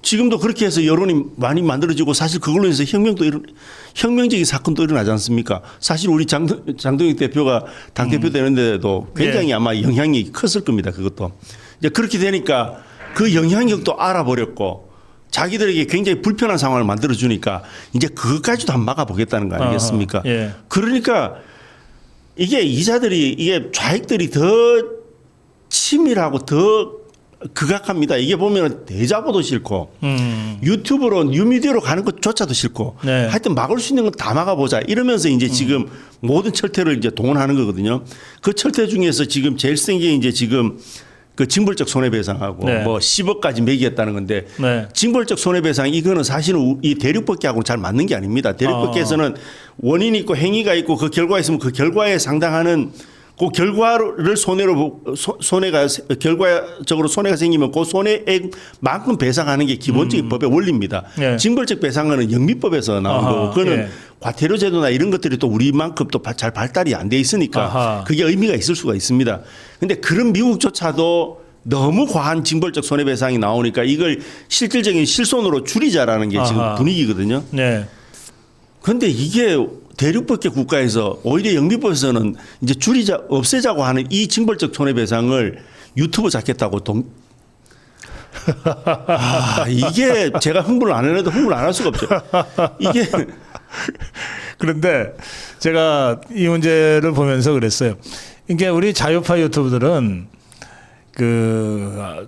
지금도 그렇게 해서 여론이 많이 만들어지고 사실 그걸로 인해서 혁명적인 사건도 일어나지 않습니까? 사실 우리 장동혁 대표가 당대표 되는데도 굉장히 예. 아마 영향이 컸을 겁니다. 그것도. 이제 그렇게 되니까 그 영향력도 알아버렸고 자기들에게 굉장히 불편한 상황을 만들어주니까 이제 그것까지도 한번 막아보겠다는 거 아니겠습니까? 예. 그러니까 이게 이게 좌익들이 더 치밀하고 더 극악합니다. 이게 보면 대자보도 싫고 유튜브로 뉴미디어로 가는 것조차도 싫고 네. 하여튼 막을 수 있는 건 다 막아보자 이러면서 이제 지금 모든 철퇴를 이제 동원하는 거거든요. 그 철퇴 중에서 지금 제일 센 게 이제 지금 그 징벌적 손해배상하고 네. 뭐 10억까지 매기겠다는 건데 네. 징벌적 손해배상 이거는 사실은 이 대륙법계하고는 잘 맞는 게 아닙니다. 대륙법계에서는 원인이 있고 행위가 있고 그 결과가 있으면 그 결과에 상당하는 그 결과를 손해가 결과적으로 손해가 생기면 그 손해액만큼 배상하는 게 기본적인 법의 원리입니다. 예. 징벌적 배상은 영미법에서 나온 아하, 거고 그거는 예. 과태료 제도나 이런 것들이 또 우리만큼 또 잘 발달이 안 돼 있으니까 아하. 그게 의미가 있을 수가 있습니다. 그런데 그런 미국조차도 너무 과한 징벌적 손해배상이 나오니까 이걸 실질적인 실손으로 줄이자라는 게 지금 아하. 분위기거든요. 네. 그런데 이게 대륙법계 국가에서 오히려 영미법에서는 이제 없애자고 하는 이 징벌적 손해배상을 유튜브 잡겠다고 이게 제가 흥분을 안 해도 흥분을 안 할 수가 없죠. 이게 그런데 제가 이 문제를 보면서 그랬어요. 이게 우리 자유파 유튜브들은 그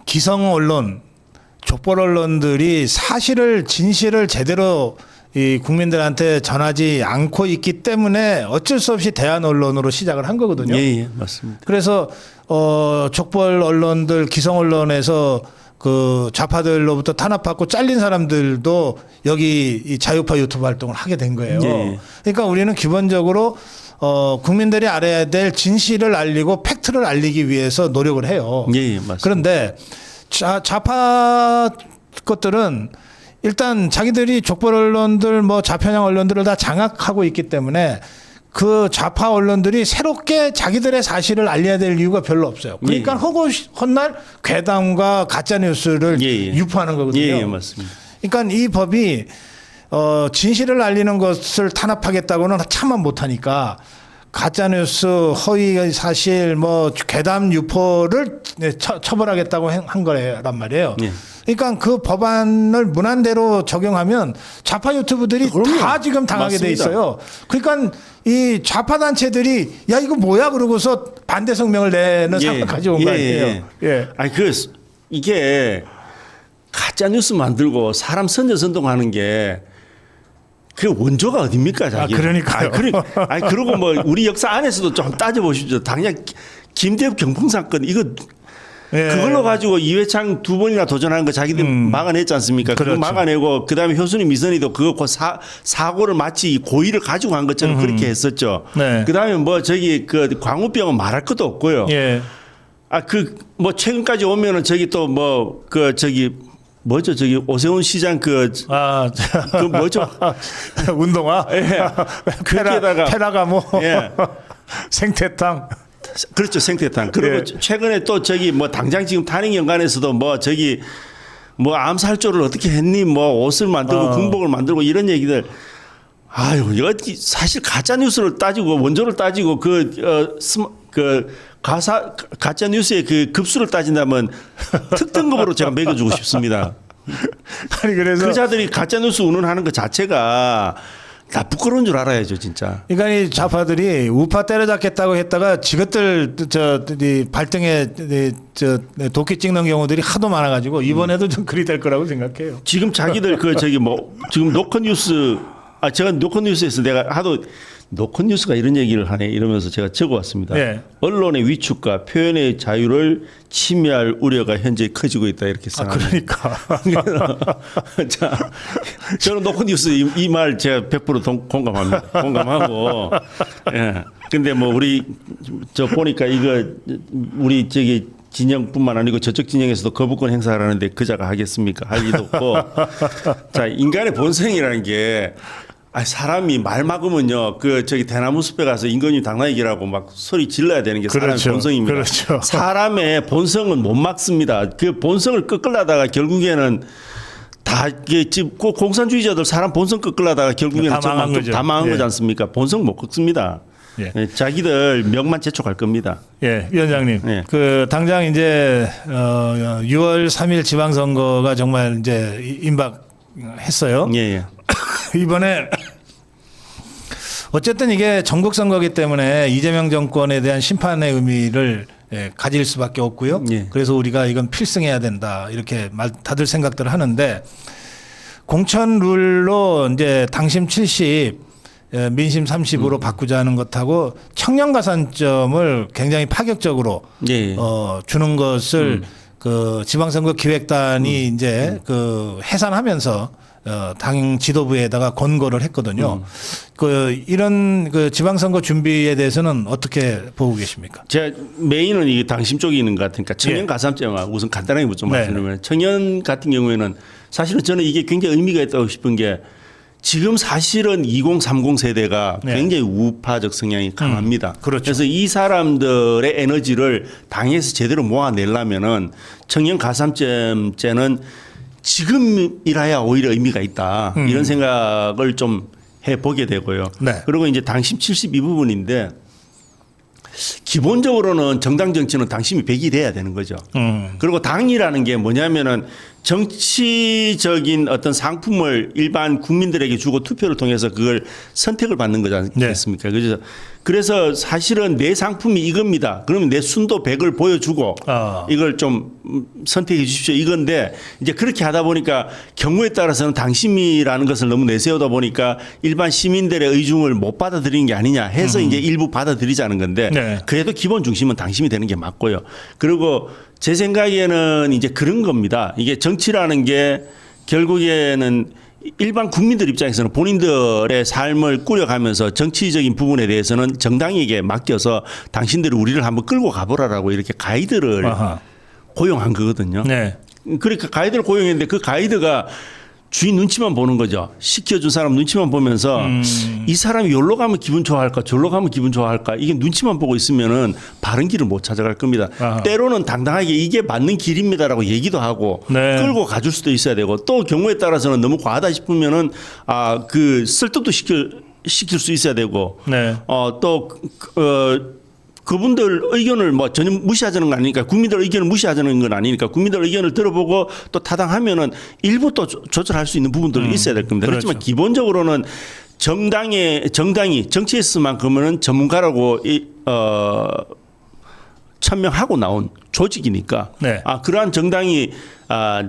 기성 언론, 족벌 언론들이 진실을 제대로 이 국민들한테 전하지 않고 있기 때문에 어쩔 수 없이 대한 언론으로 시작을 한 거거든요. 예, 맞습니다. 그래서 족벌 언론들, 기성 언론에서 그 좌파들로부터 탄압받고 잘린 사람들도 여기 이 자유파 유튜브 활동을 하게 된 거예요. 예. 그러니까 우리는 기본적으로 국민들이 알아야 될 진실을 알리고 팩트를 알리기 위해서 노력을 해요. 예, 맞습니다. 그런데 좌파 것들은 일단 자기들이 족벌 언론들 뭐 좌편향 언론들을 다 장악하고 있기 때문에 그 좌파 언론들이 새롭게 자기들의 사실을 알려야 될 이유가 별로 없어요. 그러니까 헛날 괴담과 가짜 뉴스를 유포하는 거거든요. 예, 맞습니다. 그러니까 이 법이 진실을 알리는 것을 탄압하겠다고는 차마 못하니까 가짜뉴스, 허위 사실, 뭐 괴담 유포를 처벌하겠다고 한 거란 말이에요. 예. 그러니까 그 법안을 문안대로 적용하면 좌파 유튜브들이 다 지금 당하게 돼 있어요. 그러니까 이 좌파 단체들이 야 이거 뭐야 그러고서 반대 성명을 내는 상황까지 온 거 아니에요. 예. 아니 이게 가짜 뉴스 만들고 사람 선전선동하는 게 그 원조가 어딥니까, 자기? 그러니까요. 그리고 뭐 우리 역사 안에서도 좀 따져보십시오. 당장 김대엽 경풍 사건 이거 그걸로 가지고 이회창 2번이나 도전하는 거 자기들 막아냈지 않습니까? 그렇죠. 그거 막아내고 그다음에 효순이 미선이도 그거 사고를 마치 고의를 가지고 한 것처럼 그렇게 했었죠. 네. 그다음에 뭐 그 광우병은 말할 것도 없고요. 예. 뭐 최근까지 오면은 뭐죠? 오세훈 시장 뭐죠? 운동화? 예. 페라가 뭐 예. 생태탕. 그렇죠. 생태탕. 그리고 예. 최근에 또 뭐 당장 지금 탄핵연관에서도 뭐 암살조를 어떻게 했니? 뭐 옷을 만들고 군복을 만들고 이런 얘기들. 아유, 이거 사실 가짜 뉴스를 따지고 원조를 따지고 가짜 뉴스의 그 급수를 따진다면 특등급으로 제가 매겨주고 싶습니다. 아니 그래서 그자들이 가짜 뉴스 운운하는 것 자체가 다 부끄러운 줄 알아야죠, 진짜. 그러니까 이 좌파들이 우파 때려잡겠다고 했다가 지것들 이 발등에 도끼 찍는 경우들이 하도 많아가지고 이번에도 좀 그리 될 거라고 생각해요. 지금 자기들 지금 노컷뉴스 제가 노컷뉴스에서 내가 하도 노컷뉴스가 이런 얘기를 하네 이러면서 제가 적어왔습니다. 네. 언론의 위축과 표현의 자유를 침해할 우려가 현재 커지고 있다 이렇게 써놨습니다. 그러니까. 자, 저는 노컷뉴스 이 말 제가 100% 공감합니다. 공감하고. 예. 근데 뭐 우리 보니까 이거 우리 진영뿐만 아니고 저쪽 진영에서도 거부권 행사를 하는데 그자가 하겠습니까? 할 리도 없고. 자, 인간의 본성이라는 게 사람이 말 막으면요, 대나무 숲에 가서 임금님 당나귀라고 막 소리 질러야 되는 게 사람의 그렇죠. 본성입니다. 그렇죠. 사람의 본성은 못 막습니다. 그 본성을 꺾으려다가 결국에는 다 이게 지금 공산주의자들 사람 본성 꺾으려다가 결국에는 다 망한 거지 않습니까? 본성 못 꺾습니다. 예. 자기들 명만 재촉할 겁니다. 예, 위원장님. 예. 당장 이제 6월 3일 지방선거가 정말 이제 임박했어요. 예. 이번에 어쨌든 이게 전국 선거기 때문에 이재명 정권에 대한 심판의 의미를 가질 수밖에 없고요. 예. 그래서 우리가 이건 필승해야 된다 이렇게 다들 생각들을 하는데 공천 룰로 이제 당심 70, 민심 30으로 바꾸자는 것하고 청년 가산점을 굉장히 파격적으로 주는 것을 그 지방선거 기획단이 이제 해산하면서 당 지도부에다가 권고를 했거든요. 이런 지방선거 준비에 대해서는 어떻게 보고 계십니까? 제가 메인은 이게 당심 쪽에 있는 것 같으니까 청년 가산점을 우선 간단하게 좀 말씀드리면 청년 같은 경우에는 사실은 저는 이게 굉장히 의미가 있다고 싶은 게 지금 사실은 2030 세대가 굉장히 우파적 성향이 강합니다. 그렇죠. 그래서 이 사람들의 에너지를 당에서 제대로 모아내려면은 청년 가산점제는 지금이라야 오히려 의미가 있다. 이런 생각을 좀 해보게 되고요. 네. 그리고 이제 당심 70 이 부분인데 기본적으로는 정당 정치는 당심이 100이 돼야 되는 거죠. 그리고 당이라는 게 뭐냐면은 정치적인 어떤 상품을 일반 국민들에게 주고 투표를 통해서 그걸 선택을 받는 거지 않겠습니까? 네. 그래서 사실은 내 상품이 이겁니다. 그러면 내 순도 100을 보여주고 이걸 좀 선택해 주십시오. 이건데 이제 그렇게 하다 보니까 경우에 따라서는 당심이라는 것을 너무 내세우다 보니까 일반 시민들의 의중을 못 받아들이는 게 아니냐 해서 이제 일부 받아들이자는 건데 네. 그래도 기본 중심은 당심이 되는 게 맞고요. 그리고 제 생각에는 이제 그런 겁니다. 이게 정치라는 게 결국에는 일반 국민들 입장에서는 본인들의 삶을 꾸려가면서 정치적인 부분에 대해서는 정당에게 맡겨서 당신들이 우리를 한번 끌고 가보라라고 이렇게 가이드를 고용한 거거든요. 네. 그러니까 가이드를 고용했는데 그 가이드가 주인 눈치만 보는 거죠. 시켜준 사람 눈치만 보면서 이 사람이 여기로 가면 기분 좋아할까 저기로 가면 기분 좋아할까 이게 눈치만 보고 있으면은 바른 길을 못 찾아갈 겁니다. 때로는 당당하게 이게 맞는 길입니다라고 얘기도 하고 끌고 가줄 수도 있어야 되고 또 경우에 따라서는 너무 과하다 싶으면은 설득도 시킬 수 있어야 되고 그분들 의견을 전혀 무시하자는 건 아니니까 국민들 의견을 무시하자는 건 아니니까 국민들 의견을 들어보고 또 타당하면은 일부 또 조절할 수 있는 부분들이 있어야 될 겁니다. 그렇죠. 그렇지만 기본적으로는 정당이 정치에서만큼은 전문가라고 천명하고 나온 조직이니까 그러한 정당이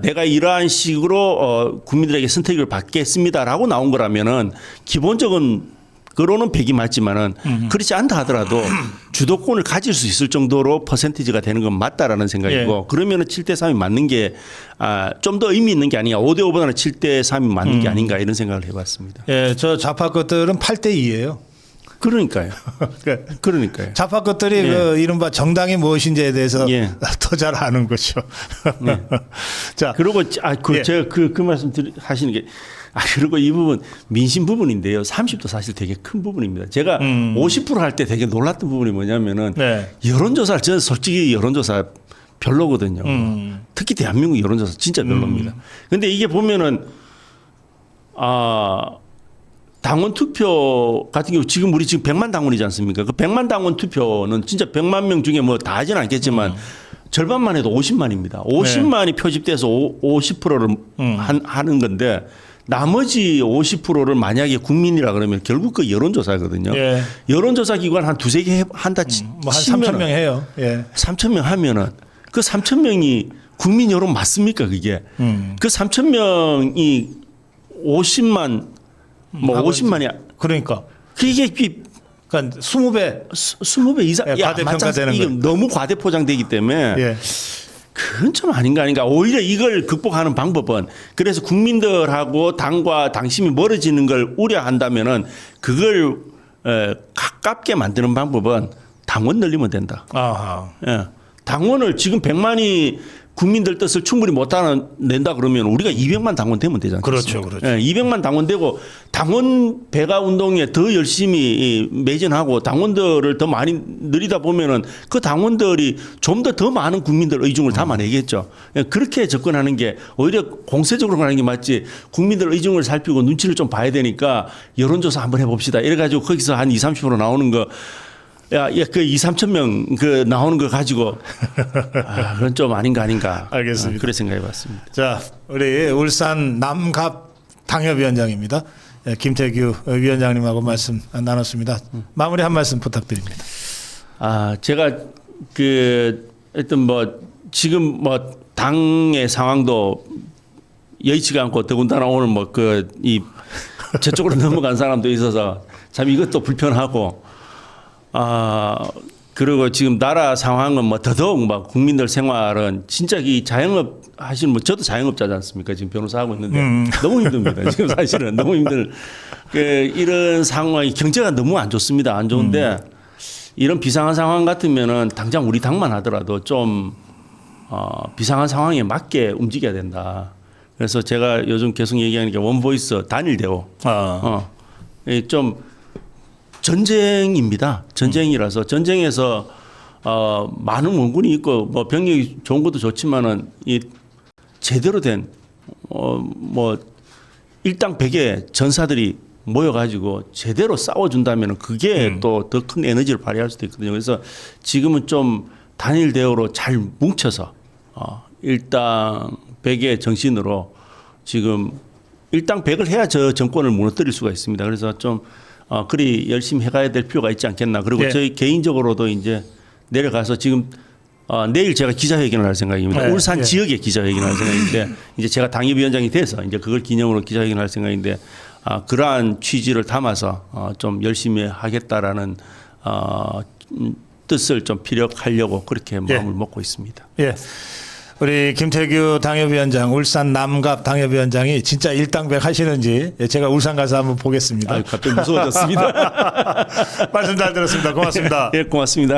내가 이러한 식으로 국민들에게 선택을 받겠습니다라고 나온 거라면은 기본적인 그로는 100이 맞지만은 그렇지 않다 하더라도 주도권을 가질 수 있을 정도로 퍼센티지가 되는 건 맞다라는 생각이고 그러면은 7대 3이 맞는 게 좀 더 의미 있는 게 아니냐 5대 5보다는 7대 3이 맞는 게 아닌가 이런 생각을 해봤습니다. 예, 저 좌파 것들은 8대 2예요. 그러니까요. 그러니까요. 좌파 것들이 그 이른바 정당이 무엇인지에 대해서 더 잘 아는 거죠. 자, 그리고 제가 그 말씀 하시는 게 그리고 이 부분 민심 부분인데요. 30도 사실 되게 큰 부분입니다. 제가 50% 할 때 되게 놀랐던 부분이 뭐냐면은 여론조사 저는 솔직히 여론조사 별로거든요. 특히 대한민국 여론조사 진짜 별로입니다. 근데 이게 보면은 당원 투표 같은 경우 지금 우리 지금 100만 당원이지 않습니까? 그 100만 당원 투표는 진짜 100만 명 중에 뭐 다 하지는 않겠지만 절반만 해도 50만입니다. 50만이 표집돼서 50%를 하는 건데 나머지 50%를 만약에 국민이라 그러면 결국 그 여론조사거든요. 예. 여론조사 기관 한 두세 개 한다 뭐한 3,000명 해요. 예. 3,000명 하면은 그 3,000명이 국민 여론 맞습니까 그게? 그 3,000명이 50만 뭐 50만이 그러니까 그게 그러니까 20배 20배 이상 예, 과대평가되는 이게 거. 너무 과대포장되기 때문에 예. 그건 좀 아닌가. 오히려 이걸 극복하는 방법은 그래서 국민들하고 당과 당심이 멀어지는 걸 우려한다면은 그걸 가깝게 만드는 방법은 당원 늘리면 된다. 아하. 예. 당원을 지금 100만이 국민들 뜻을 충분히 못 낸다 그러면 우리가 200만 당원 되면 되잖아요. 그렇죠, 그렇죠. 예, 200만 당원 되고 당원 배가 운동에 더 열심히 매진하고 당원들을 더 많이 늘리다 보면은 그 당원들이 좀 더 많은 국민들 의중을 담아내겠죠. 예, 그렇게 접근하는 게 오히려 공세적으로 가는 게 맞지. 국민들 의중을 살피고 눈치를 좀 봐야 되니까 여론조사 한번 해봅시다. 이래가지고 거기서 한 20-30% 나오는 거. 야, 그 2-3천 명 그 나오는 거 가지고 그건 좀 아닌가. 알겠습니다. 그래 생각해봤습니다. 자, 우리 울산 남갑 당협위원장입니다. 예, 김태규 위원장님하고 말씀 나눴습니다. 마무리 한 말씀 부탁드립니다. 제가 하여튼 뭐 지금 뭐 당의 상황도 여의치가 않고 더군다나 오늘 뭐 저쪽으로 넘어간 사람도 있어서 참 이것도 불편하고. 그리고 지금 나라 상황은 뭐 더더욱 막 국민들 생활은 진짜 이 자영업 하시는 뭐 저도 자영업자지 않습니까? 지금 변호사 하고 있는데 너무 힘듭니다. 지금 사실은 너무 이런 상황이 경제가 너무 안 좋습니다. 안 좋은데 이런 비상한 상황 같으면은 당장 우리 당만 하더라도 좀 비상한 상황에 맞게 움직여야 된다. 그래서 제가 요즘 계속 얘기하는 게 원보이스 단일 대우. 좀 전쟁입니다. 전쟁이라서 전쟁에서 많은 원군이 있고 뭐 병력이 좋은 것도 좋지만은 이 제대로 된 뭐 일당 백의 전사들이 모여가지고 제대로 싸워준다면은 그게 또 더 큰 에너지를 발휘할 수도 있거든요. 그래서 지금은 좀 단일 대우로 잘 뭉쳐서 일당 백의 정신으로 지금 일당 백을 해야 저 정권을 무너뜨릴 수가 있습니다. 그래서 좀 그리 열심히 해가야 될 필요가 있지 않겠나. 그리고 저희 개인적으로도 이제 내려가서 지금 내일 제가 기자회견을 할 생각입니다. 울산 지역에 기자회견을 할 생각인데 이제 제가 당협위원장이 돼서 이제 그걸 기념으로 기자회견을 할 생각인데 그러한 취지를 담아서 좀 열심히 하겠다라는 뜻을 좀 피력하려고 그렇게 마음을 먹고 있습니다. 예. 우리 김태규 당협위원장, 울산 남갑 당협위원장이 진짜 일당백 하시는지 제가 울산 가서 한번 보겠습니다. 갑자기 무서워졌습니다. 말씀 잘 들었습니다. 고맙습니다. 예, 고맙습니다.